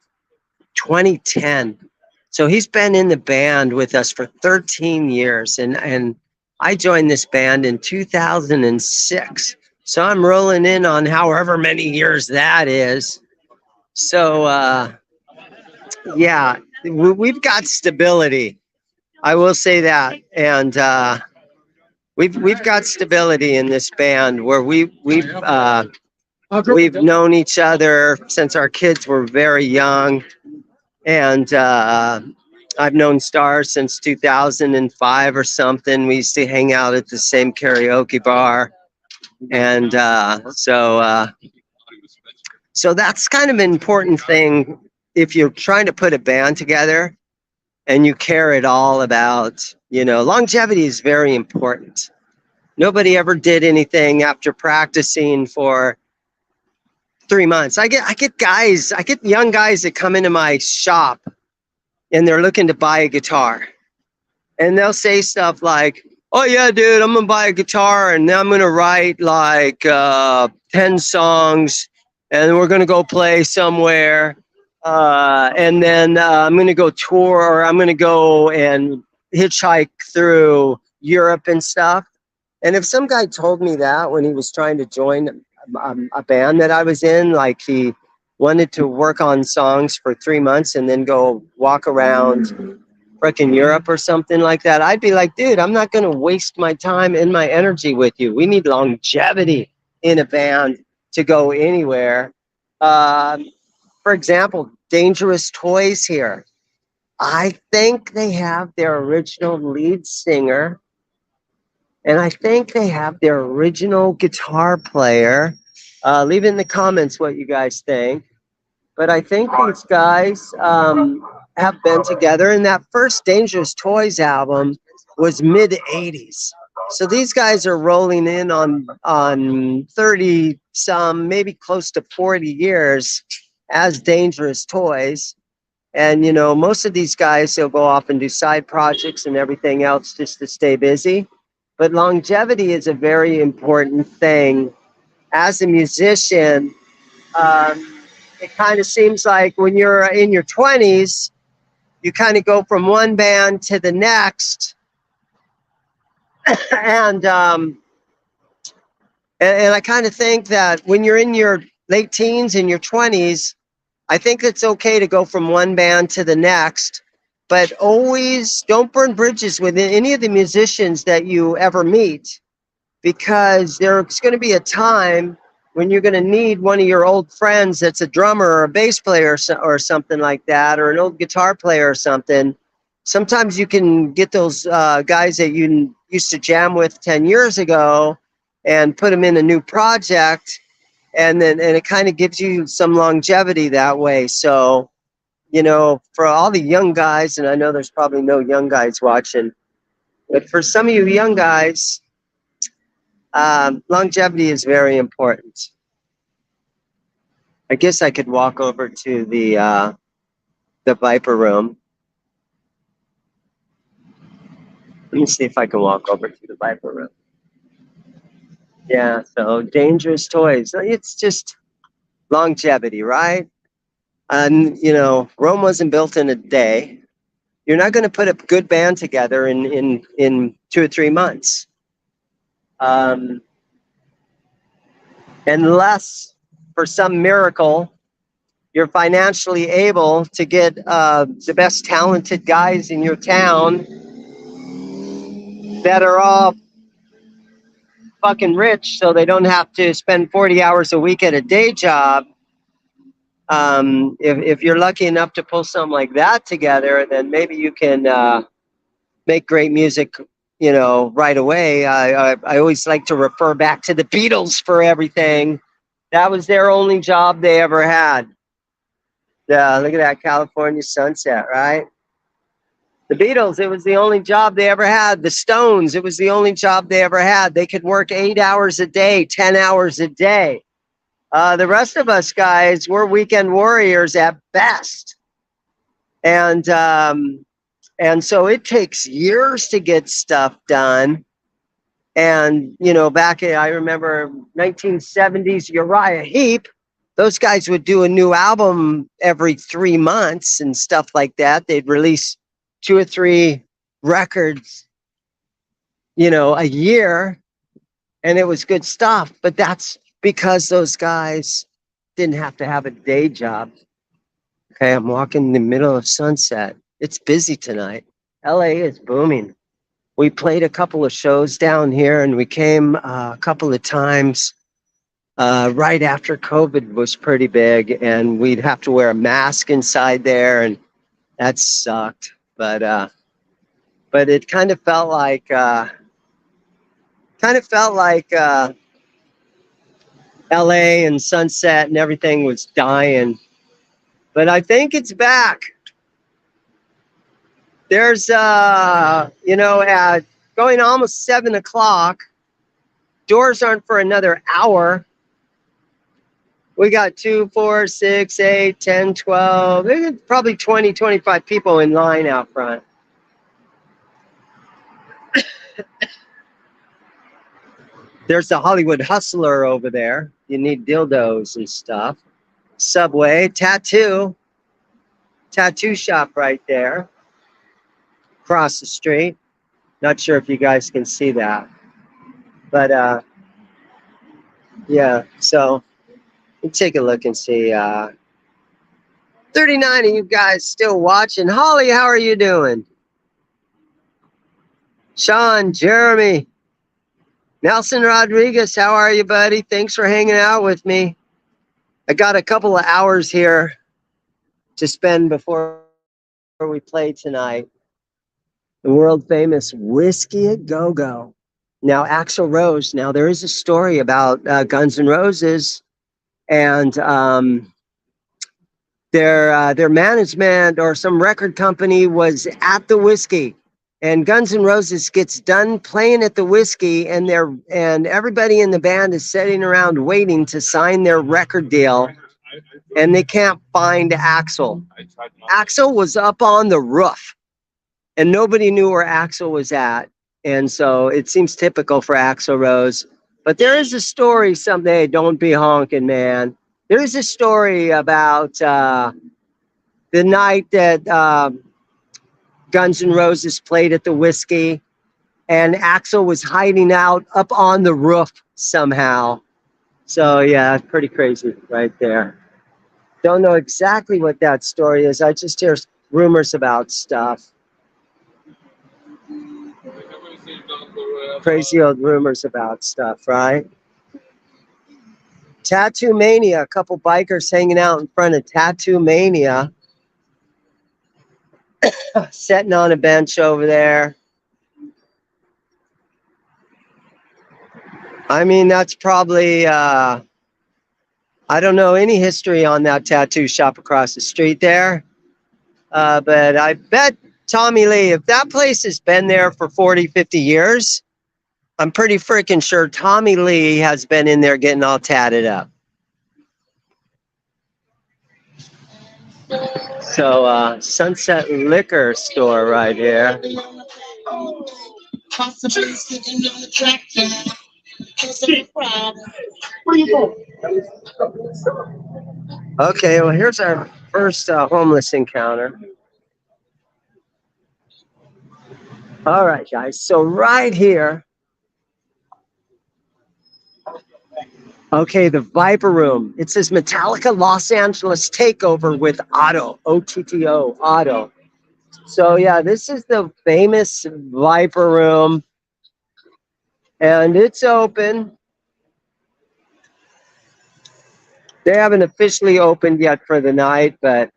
2010. So he's been in the band with us for 13 years. And I joined this band in 2006. So I'm rolling in on however many years that is. So, we've got stability. I will say that. And we've got stability in this band where we've known each other since our kids were very young. And I've known Star since 2005 or something. We used to hang out at the same karaoke bar. And so that's kind of an important thing if you're trying to put a band together and you care at all about, longevity is very important. Nobody ever did anything after practicing for 3 months. I get young guys that come into my shop and they're looking to buy a guitar. and they'll say stuff like, "Oh yeah, dude, I'm gonna buy a guitar and I'm gonna write like 10 songs, and we're gonna go play somewhere, and then I'm gonna go tour, or I'm gonna go and hitchhike through Europe and stuff." And if some guy told me that when he was trying to join a band that I was in, like he wanted to work on songs for 3 months and then go walk around frickin' Europe or something like that, I'd be like, dude, I'm not going to waste my time and my energy with you. We need longevity in a band to go anywhere. For example, Dangerous Toys here. I think they have their original lead singer, and I think they have their original guitar player. Leave in the comments what you guys think. But I think these guys have been together, and that first Dangerous Toys album was mid '80s. So these guys are rolling in on 30 some, maybe close to 40 years as Dangerous Toys. And you know, most of these guys, they'll go off and do side projects and everything else just to stay busy. But longevity is a very important thing as a musician. It kind of seems like when you're in your 20s, you kind of go from one band to the next, and I kind of think that when you're in your late teens and your 20s, I think it's okay to go from one band to the next, but always don't burn bridges with any of the musicians that you ever meet, because there's going to be a time when you're going to need one of your old friends that's a drummer or a bass player or something like that, or an old guitar player or something. Sometimes you can get those guys that you used to jam with 10 years ago and put them in a new project, and it kind of gives you some longevity that way. So, you know, for all the young guys, and I know there's probably no young guys watching, but for some of you young guys, longevity is very important. I guess I could walk over to the Viper room. Let me see if I can walk over to the Viper room. Yeah, so Dangerous Toys. It's just longevity, right? And, you know, Rome wasn't built in a day. You're not going to put a good band together in 2 or 3 months. Unless, for some miracle, you're financially able to get the best talented guys in your town that are all fucking rich, so they don't have to spend 40 hours a week at a day job. If you're lucky enough to pull something like that together, then maybe you can make great music, you know, right away. I always like to refer back to the Beatles for everything. That was their only job they ever had. Yeah, look at that California sunset, right? The Beatles, it was the only job they ever had. The Stones, it was the only job they ever had. They could work 8 hours a day, 10 hours a day. The rest of us guys, we're weekend warriors at best. And so it takes years to get stuff done. And, you know, I remember 1970s Uriah Heep, those guys would do a new album every 3 months and stuff like that. They'd release 2 or 3 records, you know, a year, and it was good stuff. But that's because those guys didn't have to have a day job. Okay, I'm walking in the middle of Sunset. It's busy tonight. LA is booming. We played a couple of shows down here, and we came a couple of times right after COVID was pretty big, and we'd have to wear a mask inside there, and that sucked. But it kind of felt like LA and Sunset and everything was dying. But I think it's back. There's you know, at going almost 7 o'clock, doors aren't for another hour. We got 2, 4, 6, 8, 10, 12, probably 20, 25 people in line out front. There's the Hollywood Hustler over there. You need dildos and stuff. Subway, tattoo shop right there. Across the street. Not sure if you guys can see that. But yeah, so you take a look and see. 39 of you guys still watching. Holly, how are you doing? Sean, Jeremy, Nelson Rodriguez, how are you, buddy? Thanks for hanging out with me. I got a couple of hours here to spend before we play tonight. The world famous Whiskey a Go-Go. Now, Axl Rose. Now, there is a story about Guns N' Roses and their management or some record company was at the Whisky. And Guns N' Roses gets done playing at the Whisky, and everybody in the band is sitting around waiting to sign their record deal, and they can't find Axl. Axl was up on the roof, and nobody knew where Axl was at. And so it seems typical for Axl Rose. But there is a story someday. Don't be honking, man. There is a story about the night that Guns N' Roses played at the Whisky, and Axl was hiding out up on the roof somehow. So yeah, it's pretty crazy right there. Don't know exactly what that story is. I just hear rumors about stuff. Crazy old rumors about stuff, right? Tattoo Mania, a couple bikers hanging out in front of Tattoo Mania. Sitting on a bench over there. I mean, that's probably, I don't know any history on that tattoo shop across the street there. But I bet Tommy Lee, if that place has been there for 40, 50 years, I'm pretty freaking sure Tommy Lee has been in there getting all tatted up. So, Sunset Liquor Store right here. Okay, well, here's our first homeless encounter. All right, guys. So right here. Okay, the Viper Room. It says Metallica Los Angeles Takeover with Otto. O-T-T-O, Otto. So yeah, this is the famous Viper Room. And it's open. They haven't officially opened yet for the night, but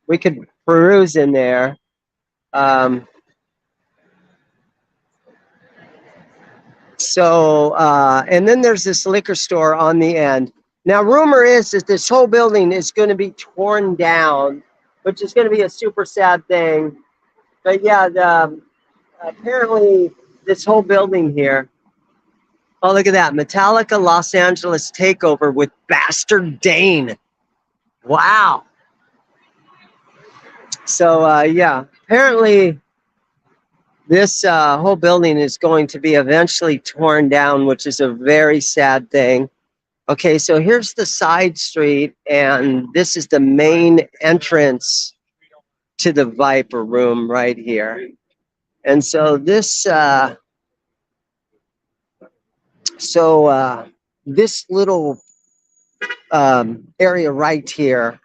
we could peruse in there. And then there's this liquor store on the end. Now, rumor is that this whole building is going to be torn down, which is going to be a super sad thing. But yeah, apparently this whole building here. Oh, look at that. Metallica Los Angeles Takeover with Bastard Dane. Wow. So, yeah, apparently this whole building is going to be eventually torn down, which is a very sad thing. Okay, so here's the side street, and this is the main entrance to the Viper Room right here. And so this, this little area right here,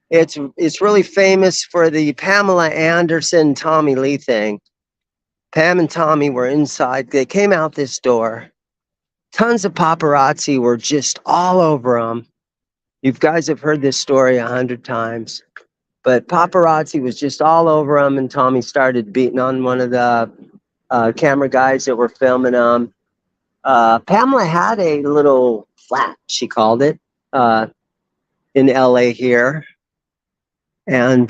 it's really famous for the Pamela Anderson, Tommy Lee thing. Pam and Tommy were inside. They came out this door. Tons of paparazzi were just all over them. You guys have heard this story 100 times. But paparazzi was just all over them, and Tommy started beating on one of the camera guys that were filming them. Pamela had a little flat, she called it, in LA here. And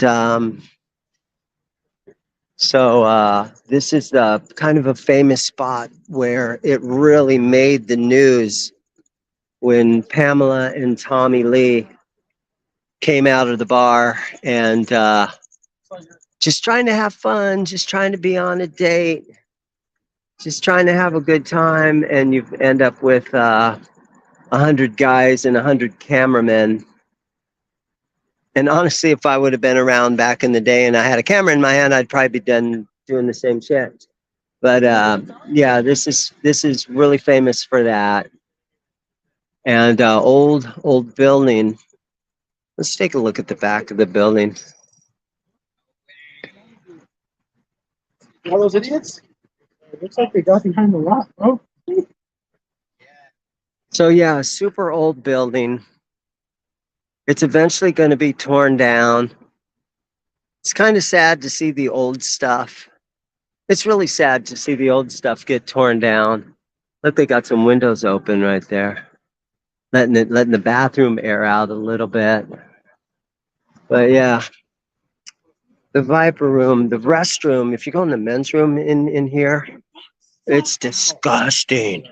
this is the kind of a famous spot where it really made the news when Pamela and Tommy Lee came out of the bar and just trying to have fun, just trying to be on a date. just trying to have a good time, and you end up with 100 guys and 100 cameramen. And honestly, if I would have been around back in the day and I had a camera in my hand, I'd probably be done doing the same shit. But yeah, this is really famous for that. And old building. Let's take a look at the back of the building. All those idiots? It looks like they got behind the rock, bro. So yeah, super old building. It's eventually going to be torn down. It's kind of sad to see the old stuff. It's really sad to see the old stuff get torn down. Look, they got some windows open right there, letting the bathroom air out a little bit. But yeah, the Viper room, the restroom. If you go in the men's room in here, it's disgusting.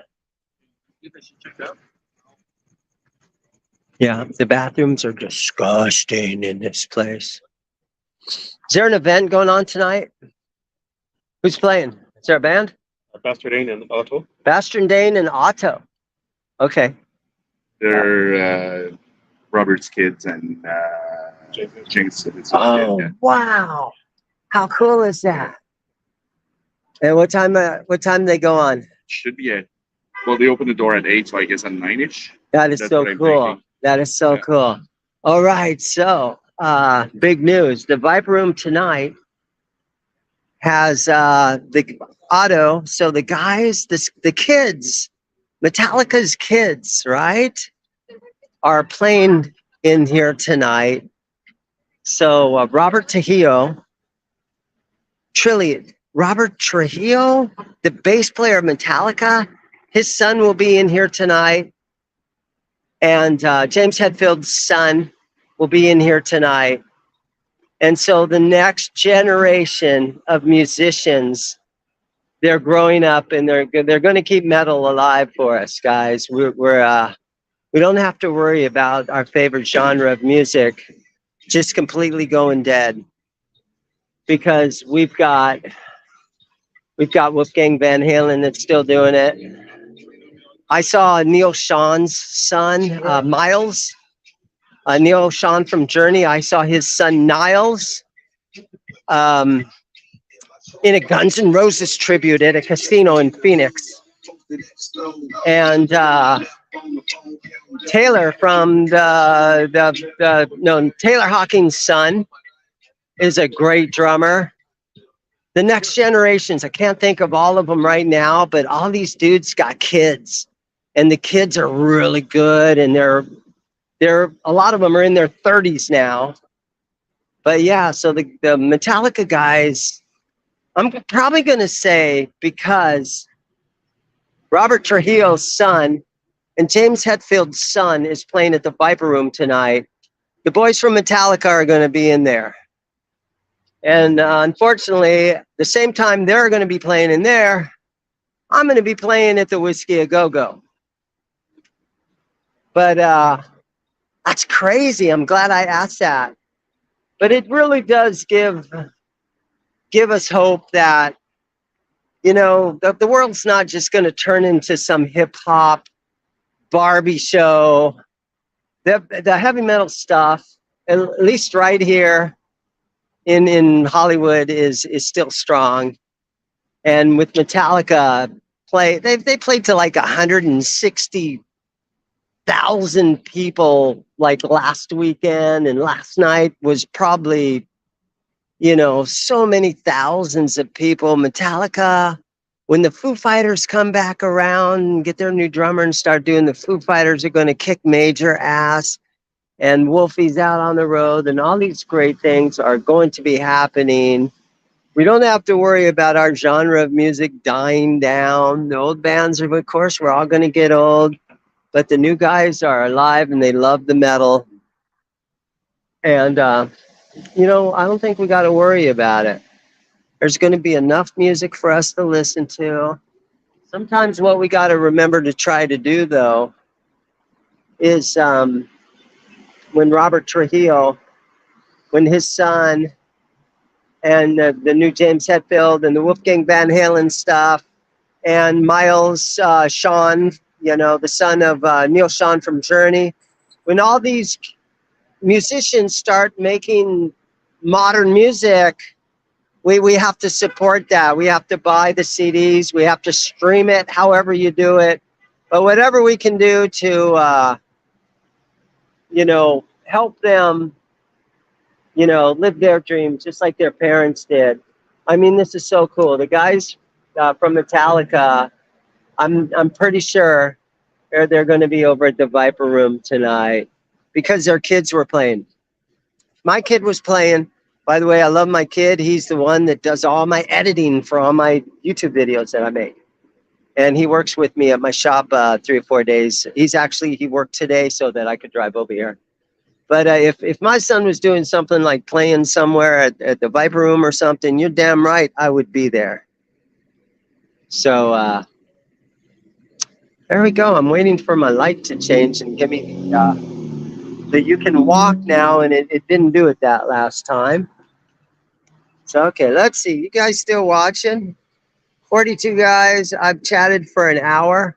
Yeah, the bathrooms are disgusting in this place. Is there an event going on tonight? Who's playing? Is there a band? Bastard Dane and Otto. Bastard Dane and Otto. Okay. They're Robert's kids and James. Oh, yeah. wow. How cool is that? And what time they go on? Should be well, they open the door at 8, so I guess at 9-ish. That is That's so what I'm cool. thinking. That is so Yeah. cool. All right, so big news. The Viper Room tonight has the Otto. So the guys, the kids, Metallica's kids, right, are playing in here tonight. So Robert Trujillo, the bass player of Metallica, his son will be in here tonight. And James Hetfield's son will be in here tonight. And so the next generation of musicians, they're growing up, and they're going to keep metal alive for us, guys. We don't have to worry about our favorite genre of music just completely going dead, because we've got Wolfgang Van Halen that's still doing it. I saw Neil Sean's son, Miles. Neil Sean from Journey. I saw his son, Niles, in a Guns N' Roses tribute at a casino in Phoenix. And Taylor from Taylor Hawkins' son is a great drummer. The next generations, I can't think of all of them right now, but all these dudes got kids. And the kids are really good, and they're a lot of them are in their 30s now. But yeah, so the Metallica guys, I'm probably going to say, because Robert Trujillo's son and James Hetfield's son is playing at the Viper Room tonight, the boys from Metallica are going to be in there. And unfortunately, the same time they're going to be playing in there, I'm going to be playing at the Whisky A Go-Go. But that's crazy. I'm glad I asked that. But it really does give us hope that, you know, the world's not just going to turn into some hip-hop Barbie show. The heavy metal stuff, at least right here in Hollywood, is still strong. And with Metallica, they played to like 160,000 people like last weekend, and last night was probably, you know, so many thousands of people. Metallica, when the Foo Fighters come back around and get their new drummer and start doing, the Foo Fighters are going to kick major ass, and Wolfie's out on the road, and all these great things are going to be happening. We don't have to worry about our genre of music dying down. The old bands are, of course, we're all going to get old. But the new guys are alive, and they love the metal. And, you know, I don't think we got to worry about it. There's going to be enough music for us to listen to. Sometimes what we got to remember to try to do, though, is when Robert Trujillo, when his son and the new James Hetfield and the Wolfgang Van Halen stuff, and Miles Sean, you know, the son of Neil Sean from Journey. When all these musicians start making modern music, we have to support that. We have to buy the CDs. We have to stream it, however you do it. But whatever we can do to, you know, help them, you know, live their dreams just like their parents did. I mean, this is so cool. The guys from Metallica, I'm pretty sure they're going to be over at the Viper Room tonight because their kids were playing. My kid was playing. By the way, I love my kid. He's the one that does all my editing for all my YouTube videos that I make. And he works with me at my shop 3 or 4 days. He worked today so that I could drive over here. But if my son was doing something like playing somewhere at the Viper Room or something, you're damn right I would be there. So there we go. I'm waiting for my light to change and give me that you can walk now, and it didn't do it that last time. So, okay, let's see. You guys still watching? 42 guys. I've chatted for an hour.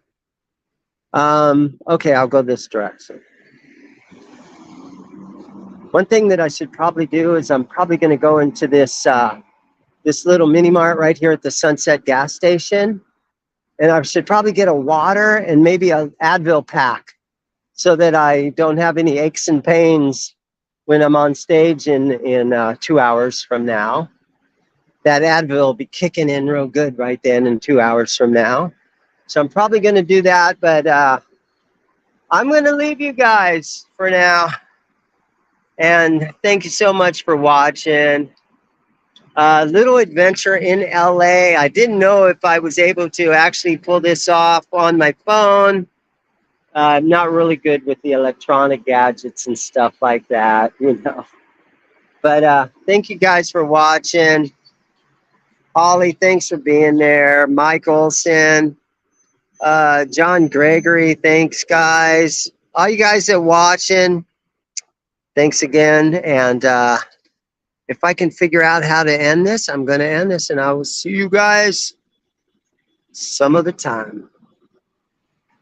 Okay, I'll go this direction. One thing that I should probably do is I'm probably going to go into this this little mini mart right here at the Sunset gas station. And I should probably get a water and maybe an Advil pack so that I don't have any aches and pains when I'm on stage in 2 hours from now. That Advil will be kicking in real good right then in 2 hours from now. So I'm probably going to do that, but I'm going to leave you guys for now. And thank you so much for watching. Little adventure in LA. I didn't know if I was able to actually pull this off on my phone. I'm not really good with the electronic gadgets and stuff like that, you know. But thank you guys for watching. Ollie, thanks for being there. Mike Olson, John Gregory, thanks, guys. All you guys that are watching, thanks again. And if I can figure out how to end this, I'm going to end this. And I will see you guys some other time.